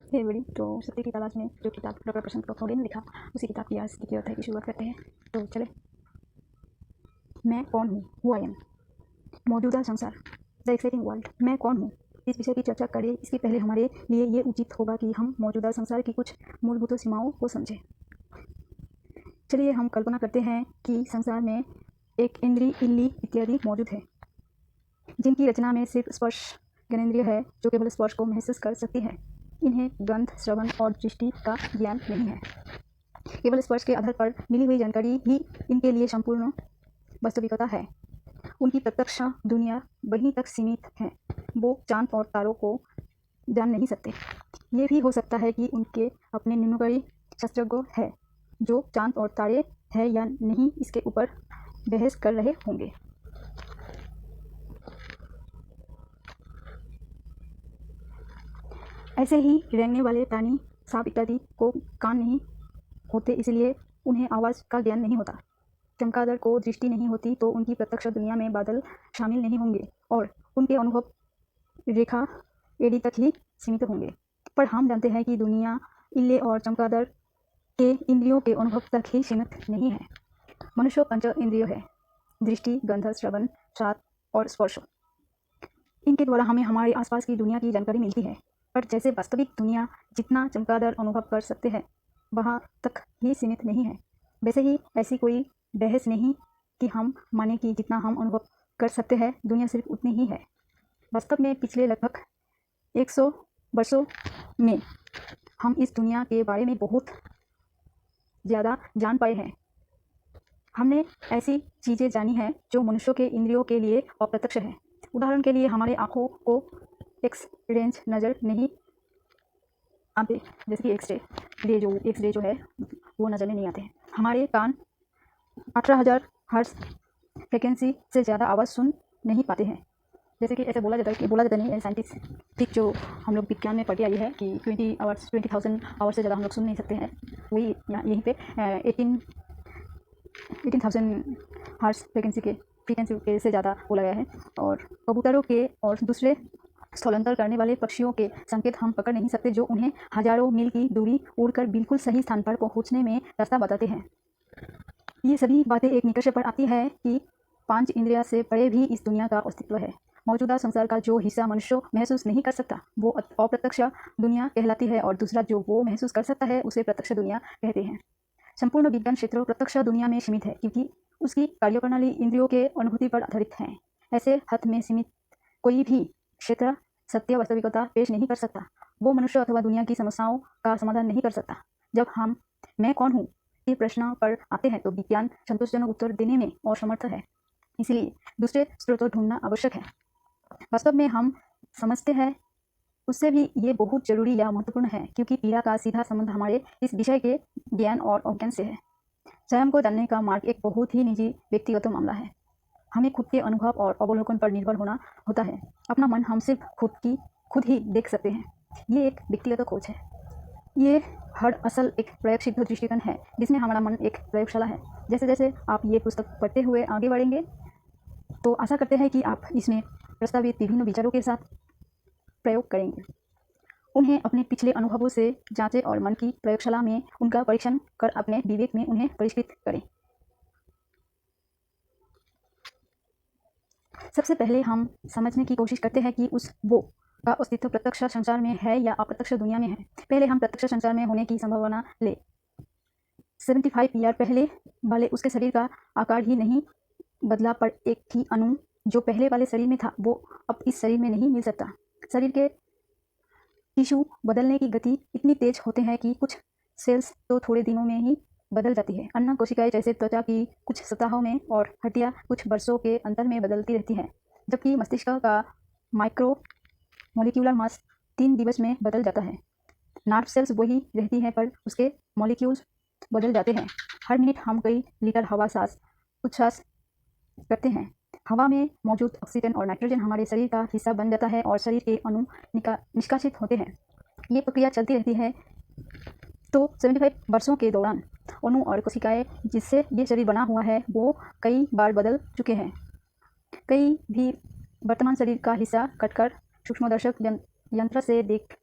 हे बड़ी तो सत्य की तलाश में जो किताब डॉक्टर प्रशांत कौड़े ने लिखा, उसी किताब की आज द्वितीय अध्याय की शुरुआत करते हैं। तो चले। मैं कौन हूँ, हु आई एम। मौजूदा संसार, द एक्साइटिंग वर्ल्ड। मैं कौन हूँ, इस विषय की चर्चा करें इसके पहले हमारे लिए ये उचित होगा कि हम मौजूदा संसार की कुछ मूलभूत सीमाओं को समझें। चलिए हम कल्पना करते हैं कि संसार में एक इंद्री, इल्ली इत्यादि मौजूद है, जिनकी रचना में सिर्फ स्पर्श ज्ञानेंद्रिय है, जो केवल स्पर्श को महसूस कर सकती है। इन्हें गंध, श्रवण और दृष्टि का ज्ञान नहीं है। केवल स्पर्श के आधार पर मिली हुई जानकारी ही इनके लिए संपूर्ण वास्तविकता है। उनकी प्रत्यक्ष दुनिया वहीं तक सीमित है। वो चांद और तारों को जान नहीं सकते। ये भी हो सकता है कि उनके अपने निम्नकारी शास्त्रज्ञ है, जो चांद और तारे है या नहीं इसके ऊपर बहस कर रहे होंगे। ऐसे ही रेंगने वाले प्राणी, सांप इत्यादि को कान नहीं होते, इसलिए उन्हें आवाज़ का ज्ञान नहीं होता। चमगादड़ को दृष्टि नहीं होती, तो उनकी प्रत्यक्ष दुनिया में बादल शामिल नहीं होंगे और उनके अनुभव रेखा एड़ी तक ही सीमित होंगे। पर हम जानते हैं कि दुनिया इल्ले और चमगादड़ के इंद्रियों के अनुभव तक ही सीमित नहीं है। मनुष्य पंच इंद्रिय है, दृष्टि, गंध, श्रवण, स्वाद और स्पर्श। इनके द्वारा हमें हमारे आसपास की दुनिया की जानकारी मिलती है। पर जैसे वास्तविक दुनिया जितना चमगादड़ अनुभव कर सकते हैं वहाँ तक ही सीमित नहीं है, वैसे ही ऐसी कोई बहस नहीं कि हम माने कि जितना हम अनुभव कर सकते हैं दुनिया सिर्फ उतनी ही है। वास्तव में पिछले लगभग 100 वर्षों में हम इस दुनिया के बारे में बहुत ज़्यादा जान पाए हैं। हमने ऐसी चीज़ें जानी हैं जो मनुष्यों के इंद्रियों के लिए अप्रत्यक्ष है। उदाहरण के लिए हमारे आँखों को एक्स रेंज नज़र नहीं आते, जैसे कि एक्स रे जो है वो नज़र में नहीं आते हैं। हमारे कान 18,000 हर्ट्ज फ्रिक्वेंसी से ज़्यादा आवाज़ सुन नहीं पाते हैं। जैसे कि ऐसे बोला जाता नहीं है, साइंटिफिक जो हम लोग विज्ञान में पढ़ के आई है कि 20,000 आवर्स से ज़्यादा हम लोग सुन नहीं सकते हैं। वही यहीं पे 18,000 हर्ट्ज फ्रिक्वेंसी से ज़्यादा बोला गया है। और कबूतरों के और दूसरे स्थलांतर करने वाले पक्षियों के संकेत हम पकड़ नहीं सकते, जो उन्हें हजारों मील की दूरी उड़कर बिल्कुल सही स्थान पर पहुंचने में रास्ता बताते हैं। ये सभी बातें एक निष्कर्ष पर आती है कि 5 इंद्रियों से परे भी इस दुनिया का अस्तित्व है। मौजूदा संसार का जो हिस्सा मनुष्य महसूस नहीं कर सकता वो अप्रत्यक्ष दुनिया कहलाती है, और दूसरा जो वो महसूस कर सकता है उसे प्रत्यक्ष दुनिया कहते हैं। संपूर्ण विज्ञान क्षेत्र प्रत्यक्ष दुनिया में सीमित है, क्योंकि उसकी कार्यप्रणाली इंद्रियों के अनुभूति पर आधारित है। ऐसे हद में सीमित कोई भी क्षेत्र सत्य वास्तविकता पेश नहीं कर सकता। वो मनुष्य अथवा दुनिया की समस्याओं का समाधान नहीं कर सकता। जब हम मैं कौन हूँ के प्रश्न पर आते हैं तो विज्ञान संतोषजनक उत्तर देने में असमर्थ है, इसलिए दूसरे स्रोत ढूंढना आवश्यक है। वास्तव में हम समझते हैं उससे भी ये बहुत जरूरी या महत्वपूर्ण है, क्योंकि पीड़ा का सीधा संबंध हमारे इस विषय के ज्ञान और अज्ञान से है। स्वयं को जानने का मार्ग एक बहुत ही निजी व्यक्तिगत मामला है। हमें खुद के अनुभव और अवलोकन पर निर्भर होना होता है। अपना मन हम सिर्फ खुद ही देख सकते हैं। ये एक व्यक्तिगत खोज है। ये हर असल एक प्रयोगसिद्ध दृष्टिकोण है, जिसमें हमारा मन एक प्रयोगशाला है। जैसे जैसे आप ये पुस्तक पढ़ते हुए आगे बढ़ेंगे तो आशा करते हैं कि आप इसमें प्रस्तावित विभिन्न विचारों के साथ प्रयोग करेंगे। उन्हें अपने पिछले अनुभवों से जांचें और मन की प्रयोगशाला में उनका परीक्षण कर अपने विवेक में उन्हें परिष्कृत करें। सबसे पहले हम समझने की कोशिश करते हैं कि उस वो का अस्तित्व प्रत्यक्ष संसार में है या अप्रत्यक्ष दुनिया में है। पहले हम प्रत्यक्ष संसार में होने की संभावना ले। 75 ईयर पहले वाले उसके शरीर का आकार ही नहीं बदला, पर एक ही अणु जो पहले वाले शरीर में था वो अब इस शरीर में नहीं मिल सकता। शरीर के टिश्यू बदलने की गति इतनी तेज होते हैं कि कुछ सेल्स तो थोड़े दिनों में ही बदल जाती है। अन्य कोशिकाएं जैसे त्वचा की कुछ सतहों में और हड्डियां कुछ वर्षों के अंतर में बदलती रहती हैं, जबकि मस्तिष्क का माइक्रो मॉलिक्यूलर मास 3 दिवस में बदल जाता है। नर्व सेल्स वही रहती हैं, पर उसके मॉलिक्यूल्स बदल जाते हैं। हर मिनट हम कई लीटर हवा उच्छ्वास करते हैं। हवा में मौजूद ऑक्सीजन और नाइट्रोजन हमारे शरीर का हिस्सा बन जाता है और शरीर के अणु निष्कासित होते हैं। ये प्रक्रिया चलती रहती है। तो 75 वर्षों के दौरान अणु और कोशिकाएं जिससे ये शरीर बना हुआ है वो कई बार बदल चुके हैं। कई भी वर्तमान शरीर का हिस्सा कटकर सूक्ष्मदर्शक यंत्र से देख